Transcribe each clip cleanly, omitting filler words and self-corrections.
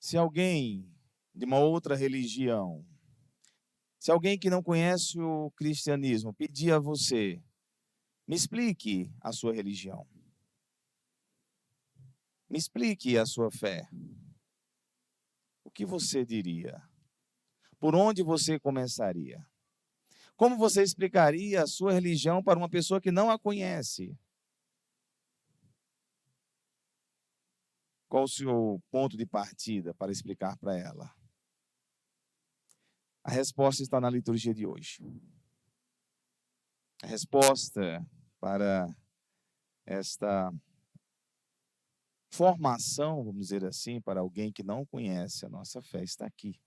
Se alguém de uma outra religião, se alguém que não conhece o cristianismo pedir a você, me explique a sua religião, me explique a sua fé, o que você diria? Por onde você começaria? Como você explicaria a sua religião para uma pessoa que não a conhece? Qual o seu ponto de partida para explicar para ela? A resposta está na liturgia de hoje. A resposta para esta formação, vamos dizer assim, para alguém que não conhece a nossa fé, está aqui.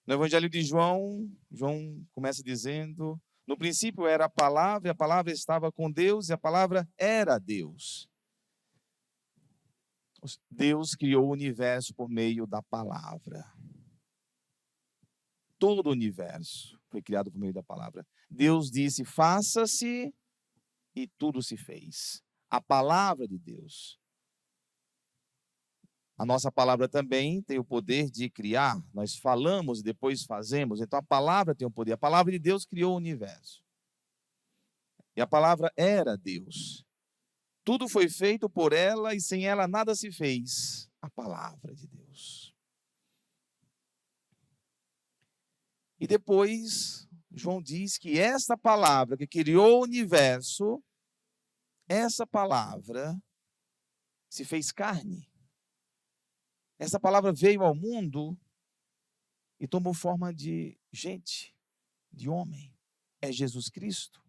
No Evangelho de João, João começa dizendo: no princípio era a palavra, e a palavra estava com Deus, e a palavra era Deus. Deus criou o universo por meio da palavra. Todo o universo foi criado por meio da palavra. Deus disse: faça-se, e tudo se fez. A palavra de Deus. A nossa palavra também tem o poder de criar. Nós falamos e depois fazemos. Então a palavra tem o poder. A palavra de Deus criou o universo. E a palavra era Deus. Tudo foi feito por ela e sem ela nada se fez. A palavra de Deus. E depois, João diz que esta palavra que criou o universo, essa palavra se fez carne. Essa palavra veio ao mundo e tomou forma de gente, de homem. É Jesus Cristo.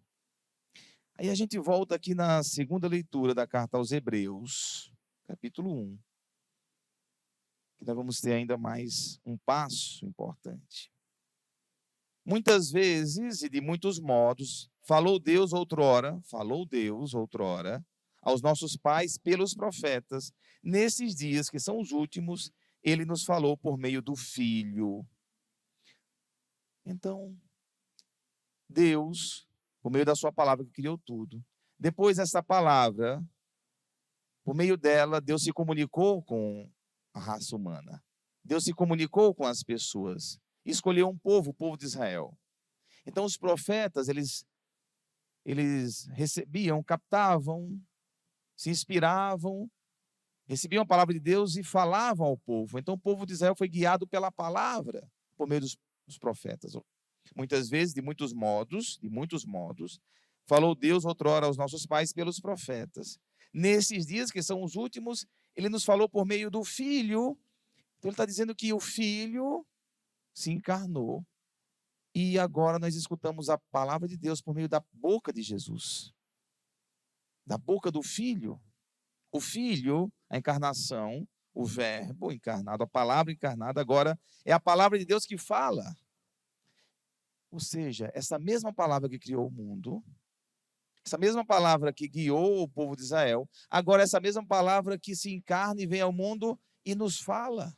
Aí a gente volta aqui na segunda leitura da carta aos Hebreus, capítulo 1, que nós vamos ter ainda mais um passo importante. Muitas vezes e de muitos modos, falou Deus outrora, aos nossos pais pelos profetas. Nesses dias que são os últimos, ele nos falou por meio do Filho. Então, Deus, por meio da sua palavra que criou tudo, depois dessa palavra, por meio dela, Deus se comunicou com a raça humana. Deus se comunicou com as pessoas. Escolheu um povo, o povo de Israel. Então os profetas, eles recebiam, captavam, se inspiravam, recebiam a palavra de Deus e falavam ao povo. Então o povo de Israel foi guiado pela palavra, por meio dos profetas. Muitas vezes, de muitos modos, falou Deus outrora aos nossos pais pelos profetas. Nesses dias que são os últimos, ele nos falou por meio do Filho. Então ele está dizendo que o Filho se encarnou. E agora nós escutamos a palavra de Deus por meio da boca de Jesus. Da boca do Filho. O Filho, a encarnação, o Verbo encarnado, a palavra encarnada, agora é a palavra de Deus que fala. Ou seja, essa mesma palavra que criou o mundo, essa mesma palavra que guiou o povo de Israel, agora essa mesma palavra que se encarna e vem ao mundo e nos fala.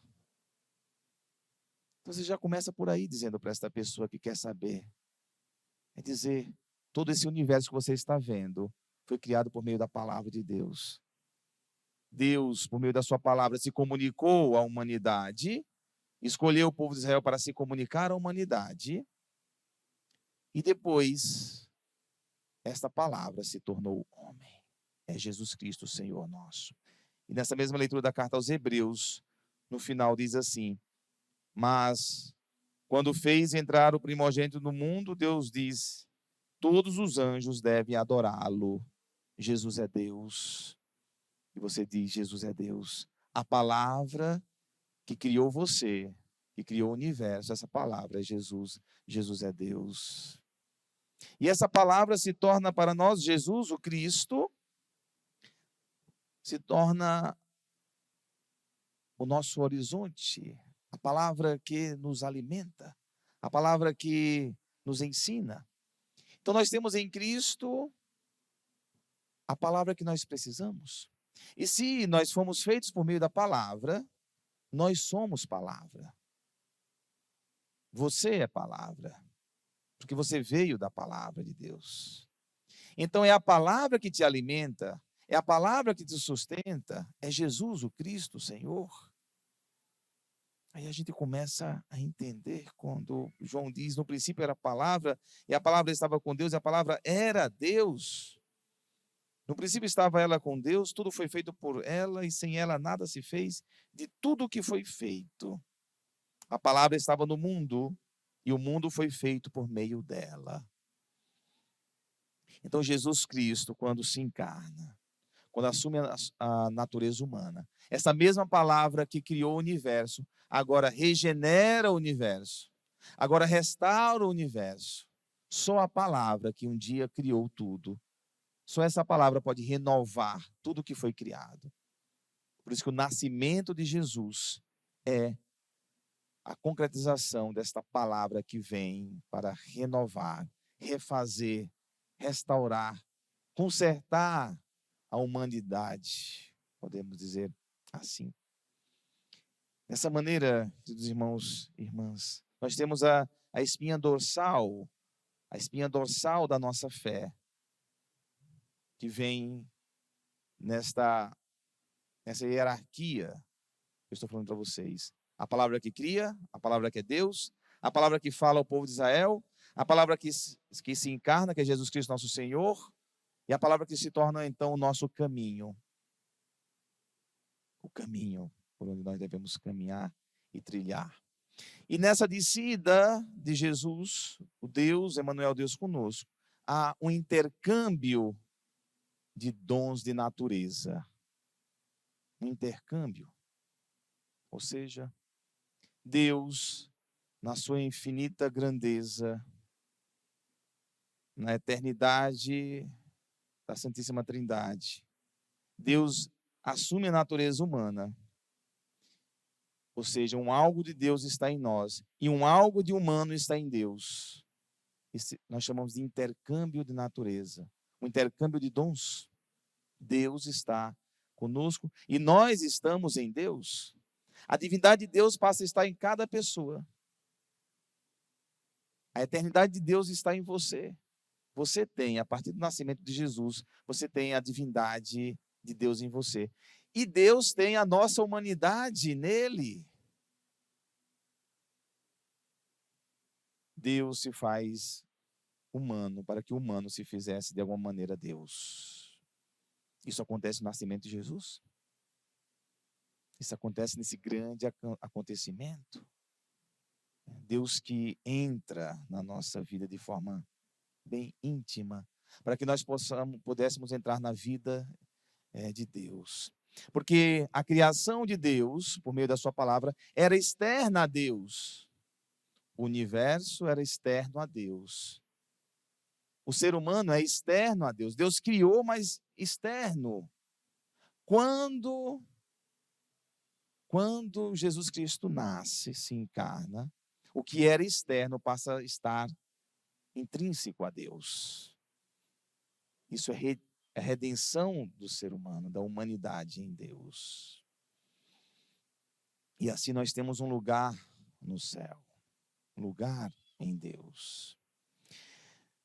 Então você já começa por aí dizendo para esta pessoa que quer saber. É dizer, todo esse universo que você está vendo foi criado por meio da palavra de Deus. Deus, por meio da sua palavra, se comunicou à humanidade, escolheu o povo de Israel para se comunicar à humanidade, e depois, esta palavra se tornou homem. É Jesus Cristo, o Senhor nosso. E nessa mesma leitura da carta aos Hebreus, no final diz assim: mas quando fez entrar o primogênito no mundo, Deus diz: todos os anjos devem adorá-lo. Jesus é Deus. E você diz: Jesus é Deus. A palavra que criou você, que criou o universo, essa palavra é Jesus. Jesus é Deus. E essa palavra se torna para nós, Jesus, o Cristo, se torna o nosso horizonte, a palavra que nos alimenta, a palavra que nos ensina. Então nós temos em Cristo a palavra que nós precisamos. E se nós fomos feitos por meio da palavra, nós somos palavra. Você é palavra, porque você veio da palavra de Deus. Então é a palavra que te alimenta, é a palavra que te sustenta, é Jesus, o Cristo, o Senhor. Aí a gente começa a entender quando João diz, no princípio era a palavra, e a palavra estava com Deus, e a palavra era Deus. No princípio estava ela com Deus, tudo foi feito por ela, e sem ela nada se fez de tudo o que foi feito. A palavra estava no mundo, e o mundo foi feito por meio dela. Então Jesus Cristo, quando se encarna, quando assume a natureza humana, essa mesma palavra que criou o universo, agora regenera o universo, agora restaura o universo. Só a palavra que um dia criou tudo, só essa palavra pode renovar tudo que foi criado. Por isso que o nascimento de Jesus é a concretização desta palavra que vem para renovar, refazer, restaurar, consertar a humanidade, podemos dizer assim. Dessa maneira, queridos irmãos e irmãs, nós temos a espinha dorsal da nossa fé, que vem nessa hierarquia que eu estou falando para vocês. A palavra que cria, a palavra que é Deus, a palavra que fala ao povo de Israel, a palavra que se encarna, que é Jesus Cristo nosso Senhor, e a palavra que se torna então o nosso caminho. O caminho por onde nós devemos caminhar e trilhar. E nessa descida de Jesus, o Deus, Emmanuel, Deus conosco, há um intercâmbio de dons de natureza. Um intercâmbio. Ou seja, Deus, na sua infinita grandeza, na eternidade da Santíssima Trindade, Deus assume a natureza humana. Ou seja, um algo de Deus está em nós e um algo de humano está em Deus. Nós chamamos de intercâmbio de natureza, um intercâmbio de dons. Deus está conosco e nós estamos em Deus. A divindade de Deus passa a estar em cada pessoa. A eternidade de Deus está em você. Você tem, a partir do nascimento de Jesus, você tem a divindade de Deus em você. E Deus tem a nossa humanidade nele. Deus se faz humano para que o humano se fizesse de alguma maneira Deus. Isso acontece no nascimento de Jesus? Isso acontece nesse grande acontecimento? Deus que entra na nossa vida de forma bem íntima, para que nós pudéssemos entrar na vida de Deus. Porque a criação de Deus, por meio da sua palavra, era externa a Deus. O universo era externo a Deus. O ser humano é externo a Deus. Deus criou, mas externo. Quando Jesus Cristo nasce, se encarna, o que era externo passa a estar intrínseco a Deus. Isso é a redenção do ser humano, da humanidade em Deus. E assim nós temos um lugar no céu, um lugar em Deus.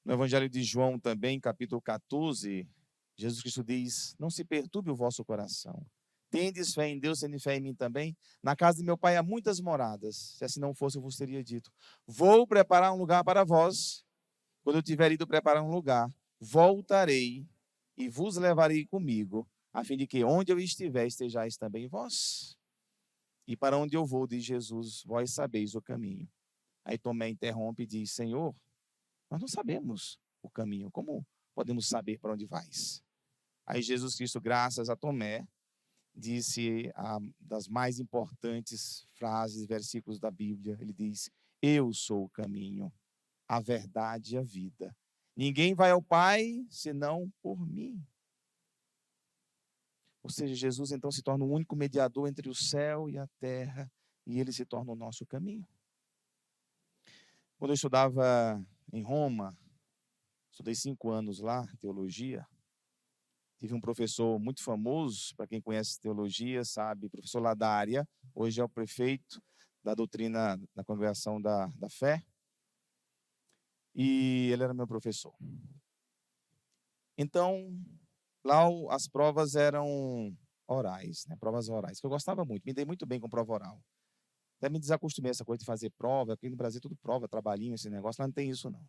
No Evangelho de João também, capítulo 14, Jesus Cristo diz: não se perturbe o vosso coração. Tendes fé em Deus, tende fé em mim também. Na casa de meu pai há muitas moradas. Se assim não fosse, eu vos teria dito: vou preparar um lugar para vós. Quando eu tiver ido preparar um lugar, voltarei e vos levarei comigo, a fim de que onde eu estiver, estejais também vós. E para onde eu vou, diz Jesus, vós sabeis o caminho. Aí Tomé interrompe e diz: Senhor, nós não sabemos o caminho, como podemos saber para onde vais? Aí Jesus Cristo, graças a Tomé, disse a das mais importantes frases, versículos da Bíblia. Ele diz: eu sou o caminho, a verdade e a vida. Ninguém vai ao Pai senão por mim. Ou seja, Jesus então se torna o único mediador entre o céu e a terra, e ele se torna o nosso caminho. Quando eu estudava em Roma, estudei 5 anos lá, teologia, tive um professor muito famoso, para quem conhece teologia, sabe, professor lá da área, hoje é o prefeito da doutrina da Congregação da Fé, e ele era meu professor. Então, lá as provas eram orais, né? Provas orais, que eu gostava muito, me dei muito bem com prova oral. Até me desacostumei essa coisa de fazer prova. Aqui no Brasil tudo prova, trabalhinho, esse negócio. Lá não tem isso, não.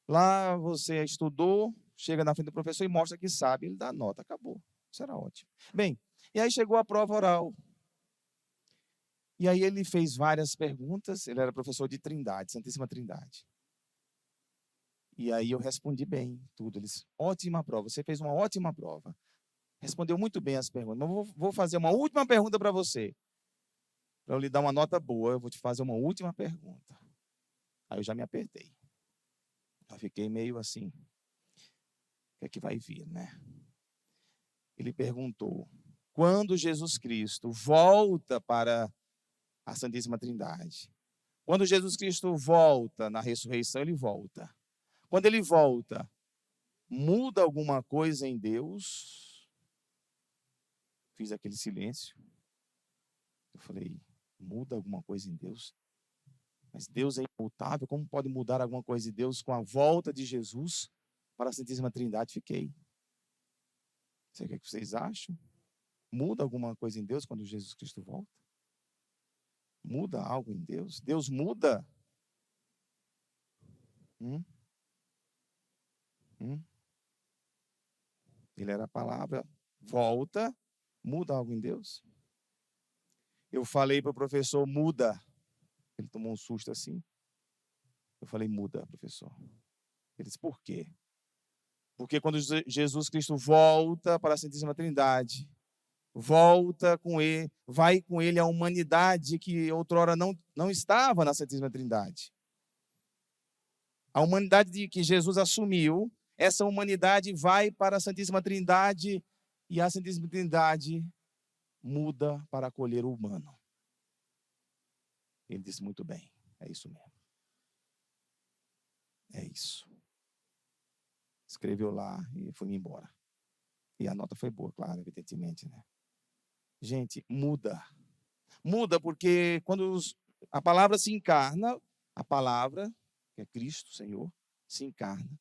Lá você estudou, chega na frente do professor e mostra que sabe, ele dá nota, acabou. Isso era ótimo. Bem, e aí chegou a prova oral. E aí ele fez várias perguntas, ele era professor de Trindade, Santíssima Trindade. E aí eu respondi bem tudo. Eles, ótima prova, você fez uma ótima prova. Respondeu muito bem as perguntas. Mas vou fazer uma última pergunta para você. Para eu lhe dar uma nota boa, eu vou te fazer uma última pergunta. Aí eu já me apertei. Já fiquei meio assim, o que é que vai vir, né? Ele perguntou, quando Jesus Cristo volta para a Santíssima Trindade? Quando Jesus Cristo volta na ressurreição, ele volta. Quando ele volta, muda alguma coisa em Deus? Fiz aquele silêncio. Eu falei, muda alguma coisa em Deus? Mas Deus é imutável, como pode mudar alguma coisa em Deus com a volta de Jesus para a Santíssima Trindade? Fiquei. Não sei o que vocês acham. Muda alguma coisa em Deus quando Jesus Cristo volta? Muda algo em Deus? Deus muda? Hum? Hum? Ele era a palavra, volta, muda algo em Deus? Eu falei para o professor, muda. Ele tomou um susto assim. Eu falei, muda, professor. Ele disse, por quê? Porque quando Jesus Cristo volta para a Santíssima Trindade, volta com ele, vai com ele a humanidade que outrora não estava na Santíssima Trindade. A humanidade que Jesus assumiu, essa humanidade vai para a Santíssima Trindade e a Santíssima Trindade muda para acolher o humano. Ele disse muito bem, é isso mesmo. É isso. Escreveu lá e foi embora. E a nota foi boa, claro, evidentemente, né? Gente, muda. Muda porque quando a palavra se encarna, a palavra, que é Cristo, Senhor, se encarna,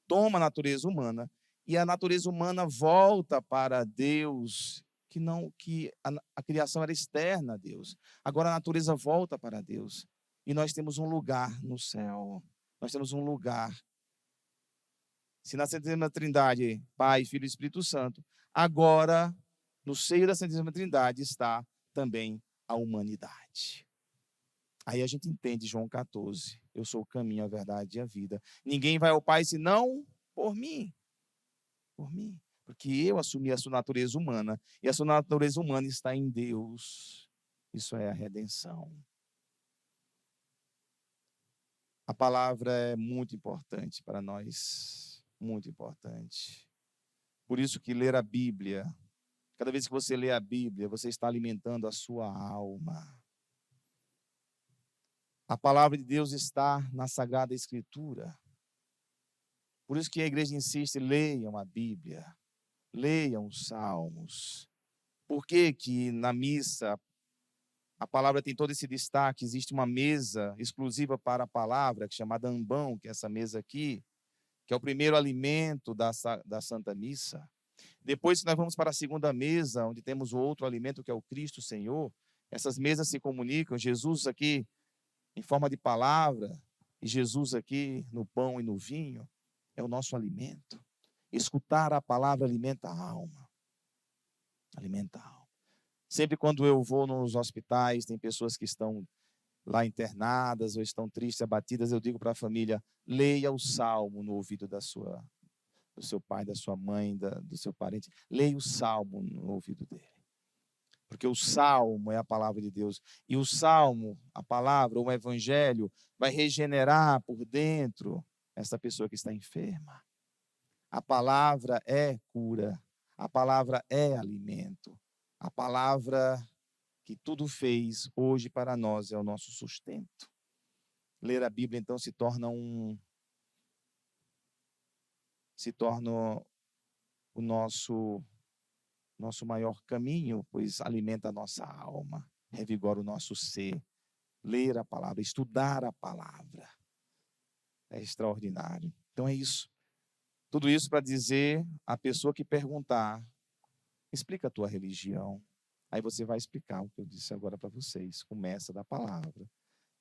toma a natureza humana e a natureza humana volta para Deus, que a criação era externa a Deus. Agora a natureza volta para Deus e nós temos um lugar no céu. Nós temos um lugar. Se na Santíssima Trindade, Pai, Filho e Espírito Santo, agora no seio da Santíssima Trindade está também a humanidade. Aí a gente entende João 14. Eu sou o caminho, a verdade e a vida. Ninguém vai ao Pai senão por mim. Por mim. Porque eu assumi a sua natureza humana. E a sua natureza humana está em Deus. Isso é a redenção. A palavra é muito importante para nós. Muito importante. Por isso que ler a Bíblia, cada vez que você lê a Bíblia, você está alimentando a sua alma. A palavra de Deus está na Sagrada Escritura. Por isso que a igreja insiste, leiam a Bíblia, leiam os Salmos. Por que que na missa a palavra tem todo esse destaque? Existe uma mesa exclusiva para a palavra, que é chamada ambão, que é essa mesa aqui, que é o primeiro alimento da Santa Missa. Depois nós vamos para a segunda mesa, onde temos o outro alimento, que é o Cristo Senhor. Essas mesas se comunicam, Jesus aqui em forma de palavra, e Jesus aqui no pão e no vinho, é o nosso alimento. Escutar a palavra alimenta a alma. Alimenta a alma. Sempre quando eu vou nos hospitais, tem pessoas que estão lá internadas ou estão tristes, abatidas, eu digo para a família, leia o salmo no ouvido do seu pai, da sua mãe, do seu parente. Leia o salmo no ouvido dele. Porque o salmo é a palavra de Deus. E o salmo, a palavra, o evangelho, vai regenerar por dentro essa pessoa que está enferma. A palavra é cura. A palavra é alimento. A palavra que tudo fez hoje para nós é o nosso sustento. Ler a Bíblia, então, se torna o nosso maior caminho, pois alimenta a nossa alma, revigora o nosso ser. Ler a palavra, estudar a palavra é extraordinário. Então é isso. Tudo isso para dizer à pessoa que perguntar, explica a tua religião. Aí você vai explicar o que eu disse agora para vocês. Começa da palavra,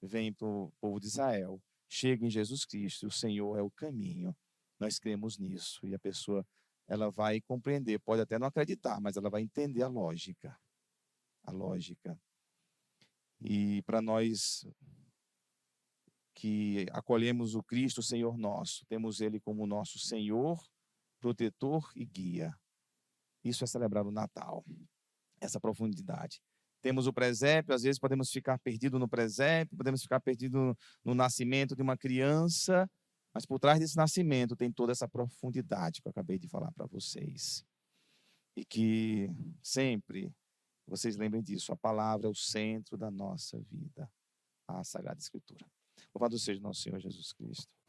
vem para o povo de Israel, chega em Jesus Cristo, o Senhor é o caminho. Nós cremos nisso. E a pessoa, ela vai compreender, pode até não acreditar, mas ela vai entender a lógica. A lógica. E para nós que acolhemos o Cristo, o Senhor nosso, temos Ele como nosso Senhor, protetor e guia. Isso é celebrar o Natal, essa profundidade. Temos o presépio, às vezes podemos ficar perdidos no presépio, podemos ficar perdidos no nascimento de uma criança, mas por trás desse nascimento tem toda essa profundidade que eu acabei de falar para vocês. E que sempre vocês lembrem disso, a palavra é o centro da nossa vida, a Sagrada Escritura. Louvado seja nosso Senhor Jesus Cristo.